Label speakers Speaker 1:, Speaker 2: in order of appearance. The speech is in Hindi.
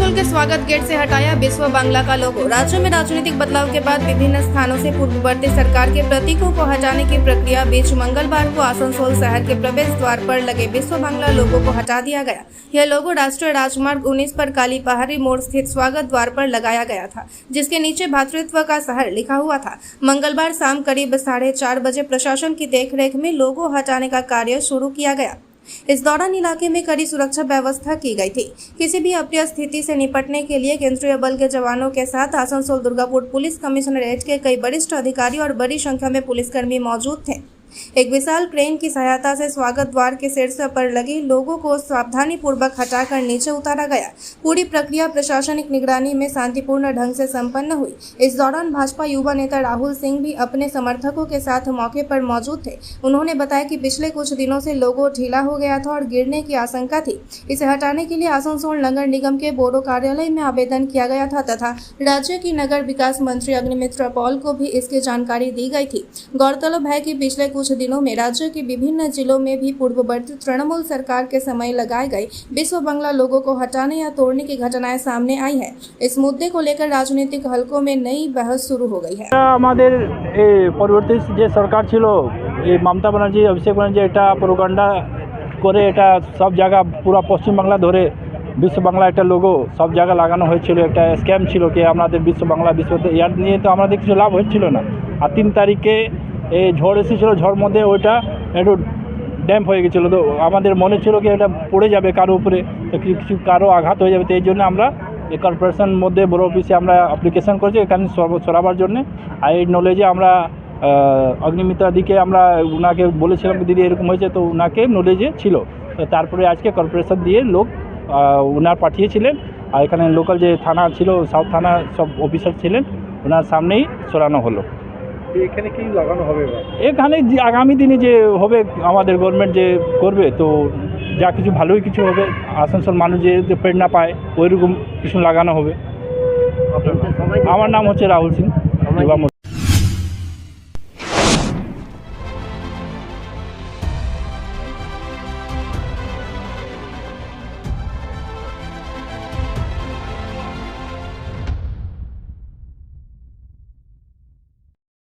Speaker 1: आसनसोल के स्वागत गेट से हटाया विश्व बांग्ला का लोगो। राज्य में राजनीतिक बदलाव के बाद विभिन्न स्थानों से पूर्ववर्ती सरकार के प्रतीकों को हटाने की प्रक्रिया बीच मंगलवार को आसनसोल शहर के प्रवेश द्वार पर लगे विश्व बांग्ला लोगो को हटा दिया गया। यह लोगो राष्ट्रीय राजमार्ग 19 पर काली पहाड़ी मोड़ स्थित स्वागत द्वार पर लगाया गया था, जिसके नीचे भातृत्व का शहर लिखा हुआ था। मंगलवार शाम करीब 4:30 बजे प्रशासन की देखरेख में लोगो हटाने का कार्य शुरू किया गया। इस दौरान इलाके में कड़ी सुरक्षा व्यवस्था की गई थी। किसी भी अप्रिय स्थिति से निपटने के लिए केंद्रीय बल के जवानों के साथ आसनसोल दुर्गापुर पुलिस कमिश्नरेट के कई वरिष्ठ अधिकारी और बड़ी संख्या में पुलिसकर्मी मौजूद थे। एक विशाल क्रेन की सहायता से स्वागत द्वार के शीर्ष पर लगी लोगों को सावधानी पूर्वक हटाकर नीचे उतारा गया। पूरी प्रक्रिया प्रशासनिक निगरानी में शांतिपूर्ण ढंग से संपन्न हुई। इस दौरान भाजपा युवा नेता राहुल सिंह भी अपने समर्थकों के साथ मौके पर मौजूद थे। उन्होंने बताया कि पिछले कुछ दिनों से लोगो ढीला हो गया था और गिरने की आशंका थी। इसे हटाने के लिए आसनसोल नगर निगम के बोरो कार्यालय में आवेदन किया गया था तथा राज्य की नगर विकास मंत्री अग्निमित्र पॉल को भी इसकी जानकारी दी गई थी। गौरतलब है कि पिछले कुछ दिनों में राज्य के विभिन्न जिलों में भी पूर्ववर्ती तृणमूल सरकार के समय लगाए गए विश्व बांग्ला लोगों को हटाने या तोड़ने की घटनाएं सामने आई है। इस मुद्दे को लेकर राजनीतिक हलकों में नई बहस शुरू हो गई है।
Speaker 2: हमारे পরবর্তী যে সরকার ছিল এই মমতা ব্যানার্জি অভিষেক ব্যানার্জি এটা প্রোপাগান্ডা করে এটা সব জায়গা পুরো পশ্চিম বাংলা ধরে বিশ্ব বাংলা একটা লোগো সব জায়গা লাগানো হয়েছিল। একটা স্ক্যাম ছিল কি আমাদের বিশ্ব বাংলা ইয়ার নিয়ে তো আমাদের কিছু লাভ হচ্ছিল না। আর 3 তারিখে এই ঝড় এসেছিলো, ঝড় মধ্যে ওইটা একটু ড্যাম্প হয়ে গেছিলো। তো আমাদের মনে ছিল কি এটা পড়ে যাবে কারো উপরে, তো কিছু কারো আঘাত হয়ে যাবে। তো এই জন্য আমরা এই কর্পোরেশন মধ্যে বড় অফিসে আমরা অ্যাপ্লিকেশন করেছি এখানে সরাবার জন্য। আর এই নলেজে আমরা অগ্নিমিত্রা দিকে আমরা ওনাকে বলেছিলাম দিদি এরকম হয়েছে, তো ওনাকে নলেজে ছিল। তো তারপরে আজকে কর্পোরেশন দিয়ে লোক ওনার পাঠিয়েছিলেন। আর এখানে লোকাল যে থানা ছিল সাউথ থানা সব অফিসার ছিলেন, ওনার সামনেই সরানো হলো।
Speaker 3: এখানে কি লাগানো হবে?
Speaker 2: এখানে যে আগামী দিনে যে হবে আমাদের গভর্নমেন্ট যে করবে, তো যা কিছু ভালোই কিছু হবে। আসানসোল মানুষ যে প্রেরণা পায় ওইরকম কিছু লাগানো হবে। আমার নাম হচ্ছে রাহুল সিং।